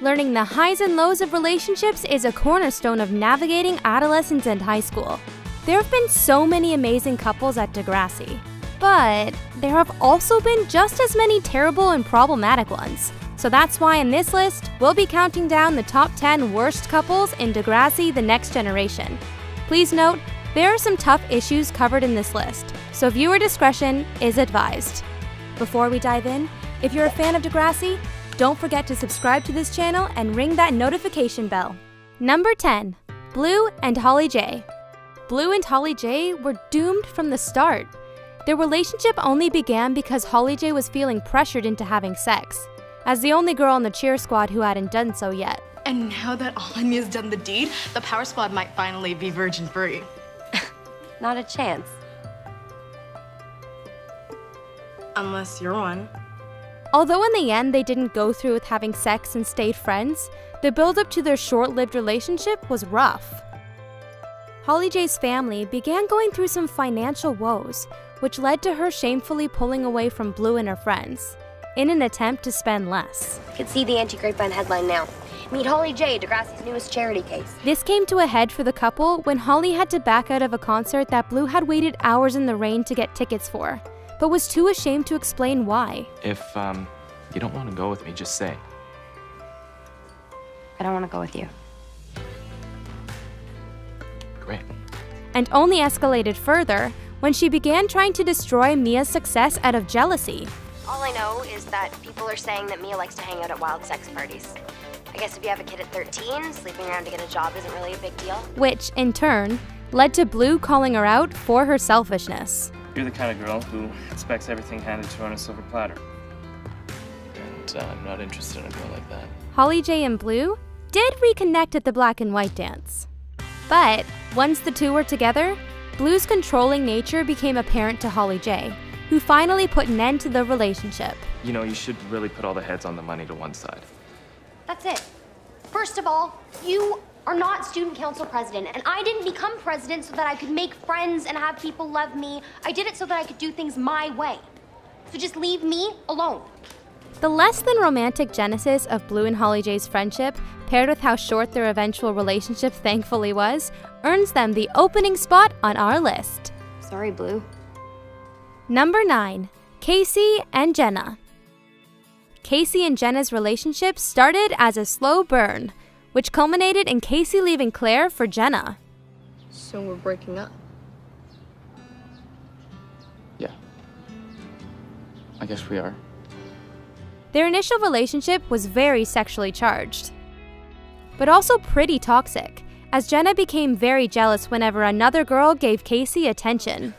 Learning the highs and lows of relationships is a cornerstone of navigating adolescence and high school. There have been so many amazing couples at Degrassi, but there have also been just as many terrible and problematic ones. So that's why in this list, we'll be counting down the top 10 worst couples in Degrassi: The Next Generation. Please note, there are some tough issues covered in this list, so viewer discretion is advised. Before we dive in, if you're a fan of Degrassi, don't forget to subscribe to this channel and ring that notification bell. Number 10. Blue and Holly J. Blue and Holly J were doomed from the start. Their relationship only began because Holly J was feeling pressured into having sex, as the only girl on the cheer squad who hadn't done so yet. And now that ANYA's done the deed, the power squad might finally be virgin-free. Not a chance. Unless you're one. Although in the end they didn't go through with having sex and stayed friends, the build-up to their short-lived relationship was rough. Holly J's family began going through some financial woes, which led to her shamefully pulling away from Blue and her friends, in an attempt to spend less. I can see the anti-grapevine headline now. Meet Holly J, Degrassi's newest charity case. This came to a head for the couple when Holly had to back out of a concert that Blue had waited hours in the rain to get tickets for, but was too ashamed to explain why. If you don't want to go with me, just say. I don't want to go with you. Great. And only escalated further when she began trying to destroy Mia's success out of jealousy. All I know is that people are saying that Mia likes to hang out at wild sex parties. I guess if you have a kid at 13, sleeping around to get a job isn't really a big deal. Which, in turn, led to Blue calling her out for her selfishness. You're the kind of girl who expects everything handed to her on a silver platter. And I'm not interested in a girl like that. Holly J and Blue did reconnect at the black and white dance. But once the two were together, Blue's controlling nature became apparent to Holly J, who finally put an end to the relationship. You know, you should really put all the heads on the money to one side. That's it. First of all, you are not student council president, and I didn't become president so that I could make friends and have people love me. I did it so that I could do things my way. So just leave me alone. The less than romantic genesis of Blue and Holly J's friendship, paired with how short their eventual relationship thankfully was, earns them the opening spot on our list. Sorry, Blue. Number 9. Casey and Jenna. Casey and Jenna's relationship started as a slow burn, which culminated in Casey leaving Claire for Jenna. So we're breaking up? Yeah. I guess we are. Their initial relationship was very sexually charged, but also pretty toxic, as Jenna became very jealous whenever another girl gave Casey attention.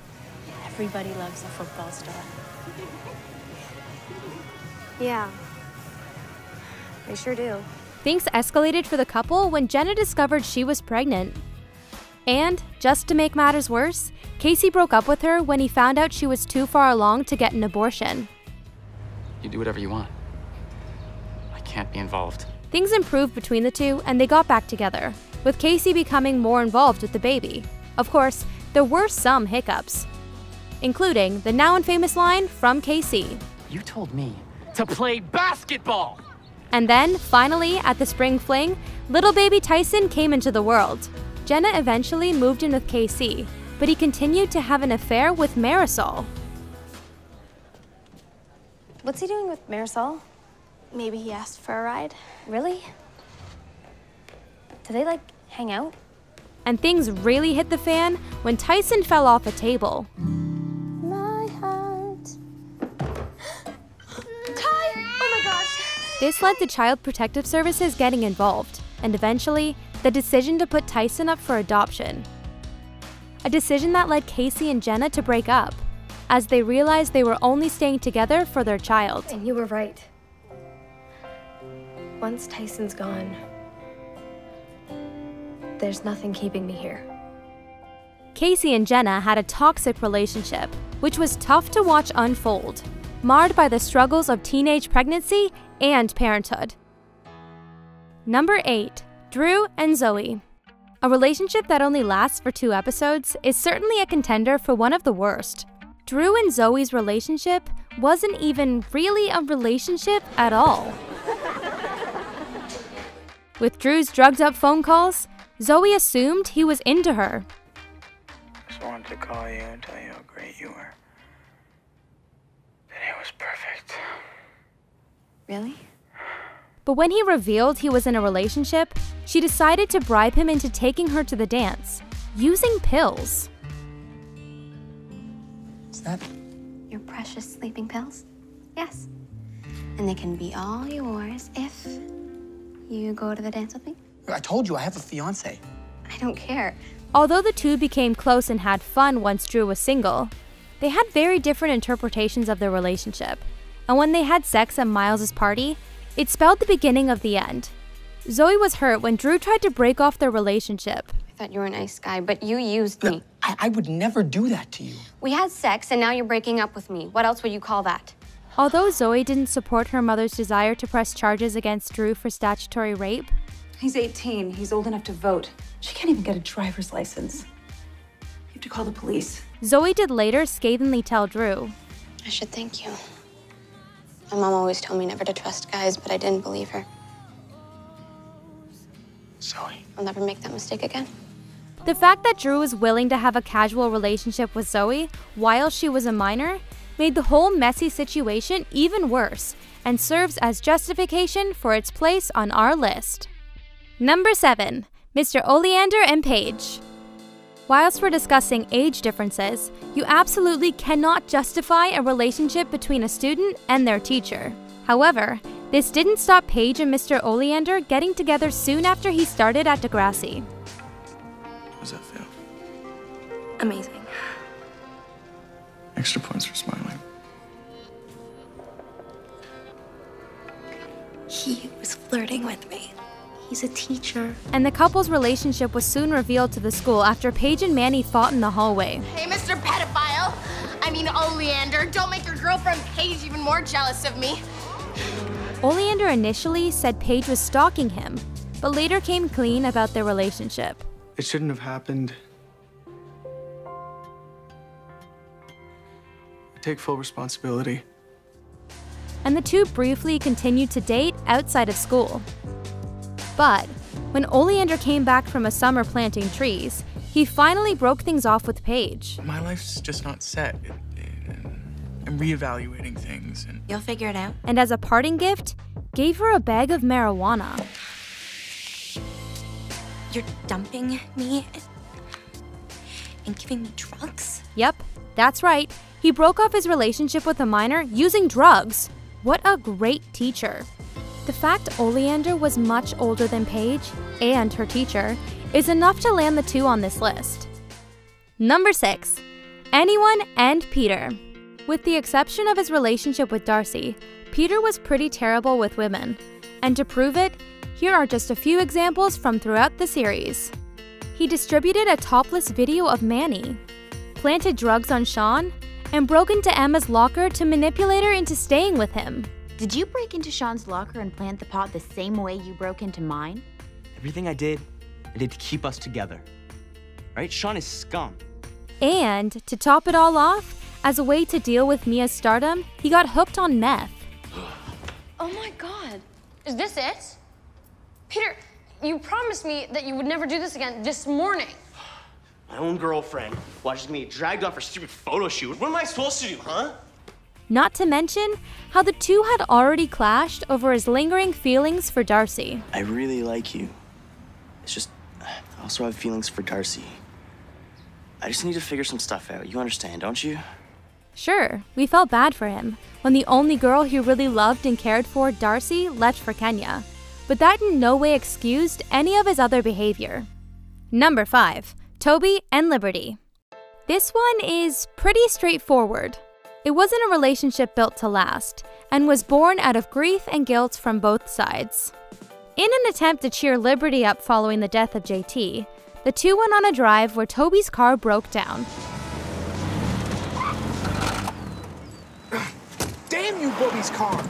Everybody loves a football star. Yeah. They sure do. Things escalated for the couple when Jenna discovered she was pregnant. And, just to make matters worse, Casey broke up with her when he found out she was too far along to get an abortion. You do whatever you want. I can't be involved. Things improved between the two and they got back together, with Casey becoming more involved with the baby. Of course, there were some hiccups, including the now infamous line from Casey. You told me to play basketball! And then, finally, at the spring fling, little baby Tyson came into the world. Jenna eventually moved in with Casey, but he continued to have an affair with Marisol. What's he doing with Marisol? Maybe he asked for a ride. Really? Do they, like, hang out? And things really hit the fan when Tyson fell off a table. My heart. Ty! Oh my gosh! This led to Child Protective Services getting involved, and eventually, the decision to put Tyson up for adoption. A decision that led Casey and Jenna to break up, as they realized they were only staying together for their child. And you were right. Once Tyson's gone, there's nothing keeping me here. Casey and Jenna had a toxic relationship, which was tough to watch unfold, marred by the struggles of teenage pregnancy and parenthood. Number 8. Drew and Zoe. A relationship that only lasts for 2 episodes is certainly a contender for one of the worst. Drew and Zoe's relationship wasn't even really a relationship at all. With Drew's drugged-up phone calls, Zoe assumed he was into her. Just wanted to call you and tell you how great you were. Today was perfect. Really? But when he revealed he was in a relationship, she decided to bribe him into taking her to the dance, using pills. Is that? Your precious sleeping pills? Yes. And they can be all yours if you go to the dance with me. I told you I have a fiance. I don't care. Although the two became close and had fun once Drew was single, they had very different interpretations of their relationship. And when they had sex at Miles's party, it spelled the beginning of the end. Zoe was hurt when Drew tried to break off their relationship. I thought you were a nice guy, but you used me. I would never do that to you. We had sex, and now you're breaking up with me. What else would you call that? Although Zoe didn't support her mother's desire to press charges against Drew for statutory rape, he's 18. He's old enough to vote. She can't even get a driver's license. You have to call the police. Zoe did later scathingly tell Drew, I should thank you. My mom always told me never to trust guys, but I didn't believe her. Zoe. I'll never make that mistake again. The fact that Drew was willing to have a casual relationship with Zoe while she was a minor made the whole messy situation even worse and serves as justification for its place on our list. Number 7. Mr. Oleander and Paige. Whilst we're discussing age differences, you absolutely cannot justify a relationship between a student and their teacher. However, this didn't stop Paige and Mr. Oleander getting together soon after he started at Degrassi. How does that feel? Amazing. Extra points for smiling. He was flirting with me. He's a teacher. And the couple's relationship was soon revealed to the school after Paige and Manny fought in the hallway. Hey, Mr. Pedophile. I mean, Oleander, don't make your girlfriend Paige even more jealous of me. Oleander initially said Paige was stalking him, but later came clean about their relationship. It shouldn't have happened. I take full responsibility. And the two briefly continued to date outside of school. But when Oleander came back from a summer planting trees, he finally broke things off with Paige. My life's just not set. I'm reevaluating things and... You'll figure it out. And as a parting gift, gave her a bag of marijuana. You're dumping me and giving me drugs? Yep, that's right. He broke off his relationship with a minor using drugs. What a great teacher. The fact Oleander was much older than Paige and her teacher is enough to land the two on this list. Number 6. Anyone and Peter. With the exception of his relationship with Darcy, Peter was pretty terrible with women. And to prove it, here are just a few examples from throughout the series. He distributed a topless video of Manny, planted drugs on Sean, and broke into Emma's locker to manipulate her into staying with him. Did you break into Sean's locker and plant the pot the same way you broke into mine? Everything I did to keep us together. Right? Sean is scum. And to top it all off, as a way to deal with Mia's stardom, he got hooked on meth. Oh my God. Is this it? Peter, you promised me that you would never do this again this morning. My own girlfriend watches me dragged off her stupid photo shoot. What am I supposed to do, huh? Not to mention how the two had already clashed over his lingering feelings for Darcy. I really like you. It's just, I also have feelings for Darcy. I just need to figure some stuff out. You understand, don't you? Sure, we felt bad for him when the only girl he really loved and cared for, Darcy, left for Kenya. But that in no way excused any of his other behavior. Number 5. Toby and Liberty. This one is pretty straightforward. It wasn't a relationship built to last, and was born out of grief and guilt from both sides. In an attempt to cheer Liberty up following the death of JT, the two went on a drive where Toby's car broke down. Damn you, Bobby's car!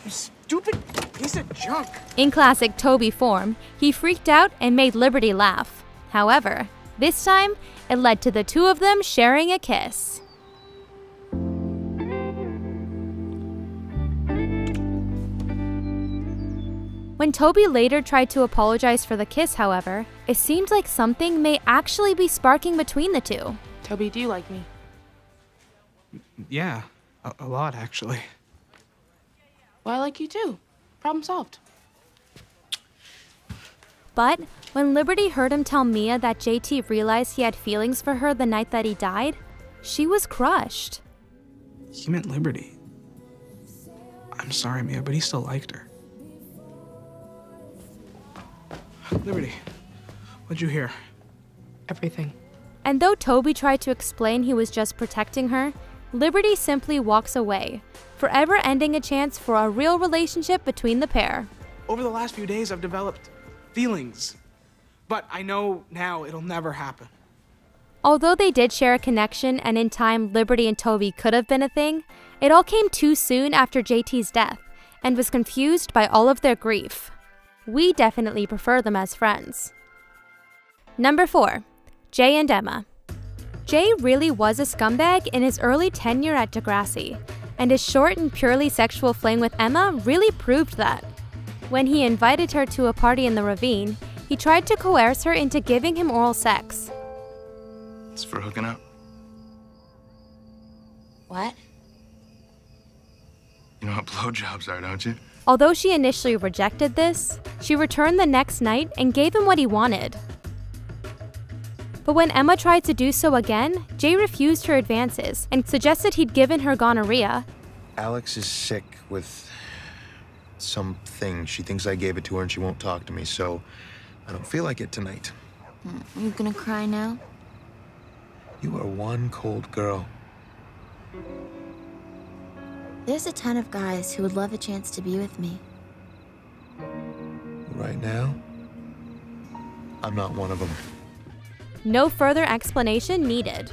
You stupid piece of junk! In classic Toby form, he freaked out and made Liberty laugh. However, this time, it led to the two of them sharing a kiss. When Toby later tried to apologize for the kiss, however, it seemed like something may actually be sparking between the two. Toby, do you like me? Yeah, a lot, actually. Well, I like you too. Problem solved. But when Liberty heard him tell Mia that JT realized he had feelings for her the night that he died, she was crushed. He meant Liberty. I'm sorry, Mia, but he still liked her. Liberty, what'd you hear? Everything. And though Toby tried to explain he was just protecting her, Liberty simply walks away, forever ending a chance for a real relationship between the pair. Over the last few days, I've developed feelings, but I know now it'll never happen. Although they did share a connection and in time Liberty and Toby could have been a thing, it all came too soon after JT's death and was confused by all of their grief. We definitely prefer them as friends. Number 4. Jay and Emma. Jay really was a scumbag in his early tenure at Degrassi, and his short and purely sexual fling with Emma really proved that. When he invited her to a party in the ravine, he tried to coerce her into giving him oral sex. It's for hooking up. What? You know what blowjobs are, don't you? Although she initially rejected this, she returned the next night and gave him what he wanted. But when Emma tried to do so again, Jay refused her advances and suggested he'd given her gonorrhea. Alex is sick with something. She thinks I gave it to her and she won't talk to me, so I don't feel like it tonight. Are you gonna cry now? You are one cold girl. There's a ton of guys who would love a chance to be with me. Right now, I'm not one of them. No further explanation needed.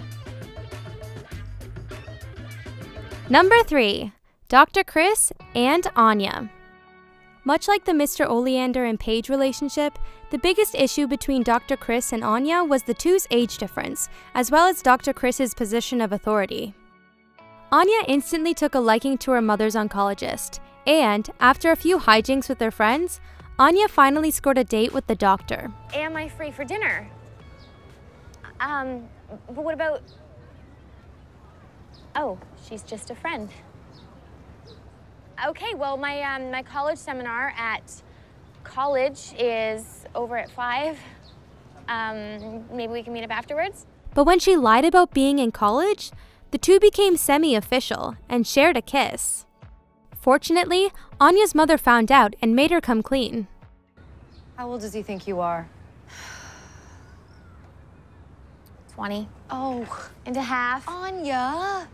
Number 3. Dr. Chris and Anya. Much like the Mr. Oleander and Paige relationship, the biggest issue between Dr. Chris and Anya was the two's age difference, as well as Dr. Chris's position of authority. Anya instantly took a liking to her mother's oncologist, and after a few hijinks with their friends, Anya finally scored a date with the doctor. Am I free for dinner? But what about... Oh, she's just a friend. Okay, well, my college seminar at college is over at 5. Maybe we can meet up afterwards? But when she lied about being in college, the two became semi-official and shared a kiss. Fortunately, Anya's mother found out and made her come clean. How old does he think you are? 20. Oh, and a half. Anya!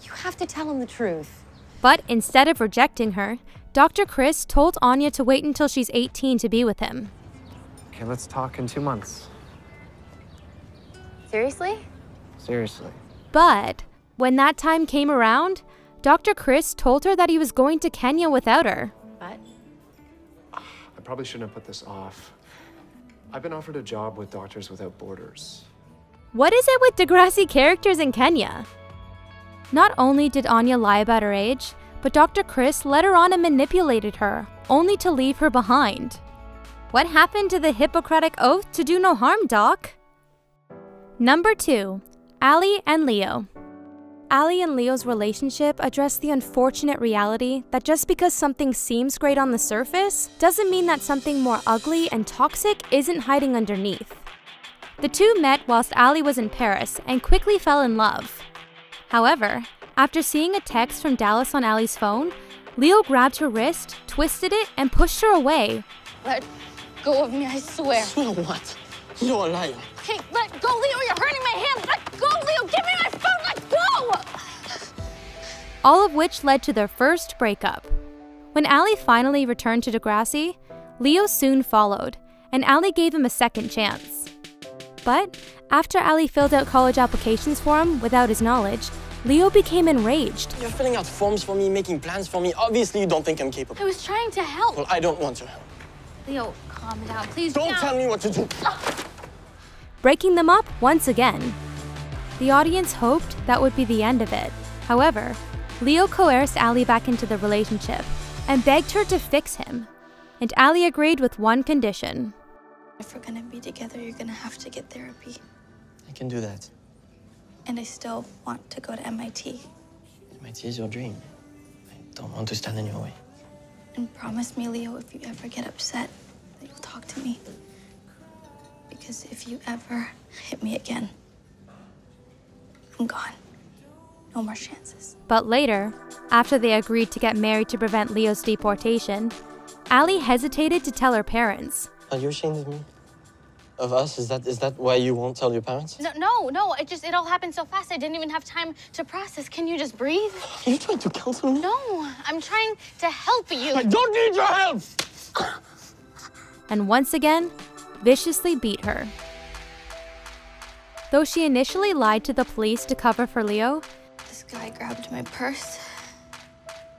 You have to tell him the truth. But instead of rejecting her, Dr. Chris told Anya to wait until she's 18 to be with him. Okay, let's talk in 2 months. Seriously? Seriously. But when that time came around, Dr. Chris told her that he was going to Kenya without her. What? I probably shouldn't have put this off. I've been offered a job with Doctors Without Borders. What is it with Degrassi characters in Kenya? Not only did Anya lie about her age, but Dr. Chris led her on and manipulated her, only to leave her behind. What happened to the Hippocratic Oath to do no harm, Doc? Number 2. ALLI and Leo. ALLI and Leo's relationship addressed the unfortunate reality that just because something seems great on the surface, doesn't mean that something more ugly and toxic isn't hiding underneath. The two met whilst ALLI was in Paris and quickly fell in love. However, after seeing a text from Dallas on ALLI's phone, Leo grabbed her wrist, twisted it, and pushed her away. Let go of me, I swear. Swear what? You're a liar. Hey, let go, Leo, you're hurting my hand. Let go, Leo, give me my phone, let go! All of which led to their first breakup. When ALLI finally returned to Degrassi, Leo soon followed, and ALLI gave him a second chance. But after ALLI filled out college applications for him without his knowledge, Leo became enraged. You're filling out forms for me, making plans for me. Obviously, you don't think I'm capable. I was trying to help. Well, I don't want to help. Leo, calm down, please. Don't tell me what to do. Breaking them up once again. The audience hoped that would be the end of it. However, Leo coerced ALLI back into the relationship and begged her to fix him. and ALLI agreed with one condition. If we're gonna be together, you're gonna have to get therapy. I can do that. And I still want to go to MIT. MIT is your dream. I don't want to stand in your way. And promise me, Leo, if you ever get upset, that you'll talk to me. Because if you ever hit me again, I'm gone. No more chances. But later, after they agreed to get married to prevent Leo's deportation, ALLI hesitated to tell her parents. Are you ashamed of me? Of us? Is that why you won't tell your parents? No. It all happened so fast. I didn't even have time to process. Can you just breathe? Are you trying to counsel me? No, I'm trying to help you. I don't need your help! And once again, viciously beat her. Though she initially lied to the police to cover for Leo, this guy grabbed my purse,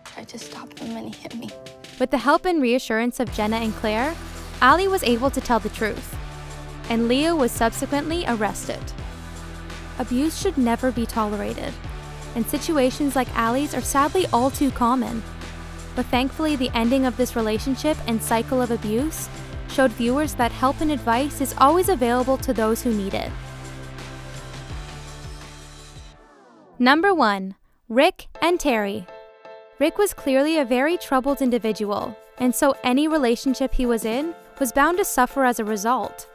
tried to stop him, and he hit me. With the help and reassurance of Jenna and Claire, ALLI was able to tell the truth, and Leo was subsequently arrested. Abuse should never be tolerated, and situations like ALLI's are sadly all too common. But thankfully, the ending of this relationship and cycle of abuse showed viewers that help and advice is always available to those who need it. Number 1. Rick and Terry. Rick was clearly a very troubled individual, and so any relationship he was in was bound to suffer as a result.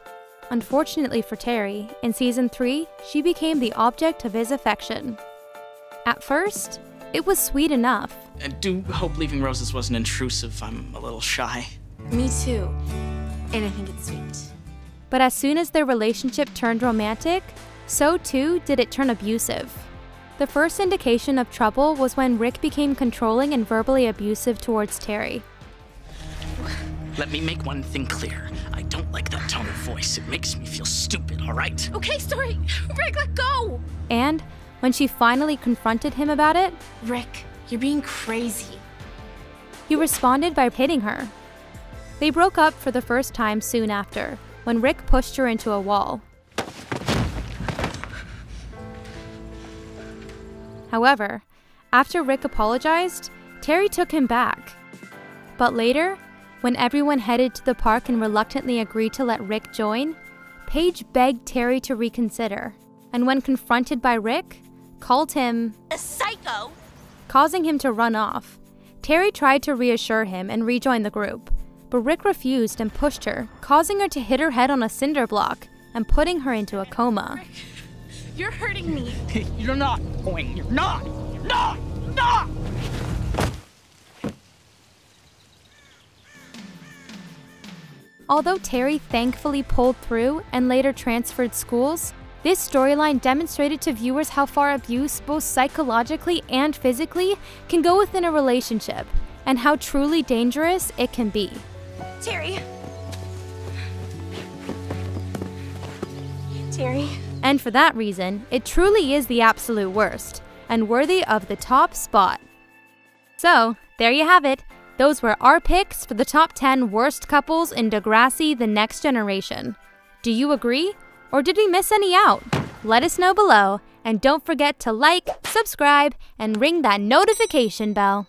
Unfortunately for Terry, in Season 3, she became the object of his affection. At first, it was sweet enough. I do hope leaving roses wasn't intrusive. I'm a little shy. Me too. And I think it's sweet. But as soon as their relationship turned romantic, so too did it turn abusive. The first indication of trouble was when Rick became controlling and verbally abusive towards Terry. Let me make one thing clear. I don't like that tone of voice. It makes me feel stupid, all right? Okay, sorry. Rick, let go! And when she finally confronted him about it, Rick, you're being crazy. He responded by hitting her. They broke up for the first time soon after, when Rick pushed her into a wall. However, after Rick apologized, Terry took him back. But later, when everyone headed to the park and reluctantly agreed to let Rick join, Paige begged Terry to reconsider, and when confronted by Rick, called him a psycho, causing him to run off. Terry tried to reassure him and rejoin the group, but Rick refused and pushed her, causing her to hit her head on a cinder block and putting her into a coma. Rick, you're hurting me. You're not going. You're not. You're not. You're not. Although Terry thankfully pulled through and later transferred schools, this storyline demonstrated to viewers how far abuse, both psychologically and physically, can go within a relationship, and how truly dangerous it can be. Terry. And for that reason, it truly is the absolute worst, and worthy of the top spot. So, there you have it. Those were our picks for the top 10 worst couples in Degrassi: The Next Generation. Do you agree? Or did we miss any out? Let us know below, and don't forget to like, subscribe, and ring that notification bell.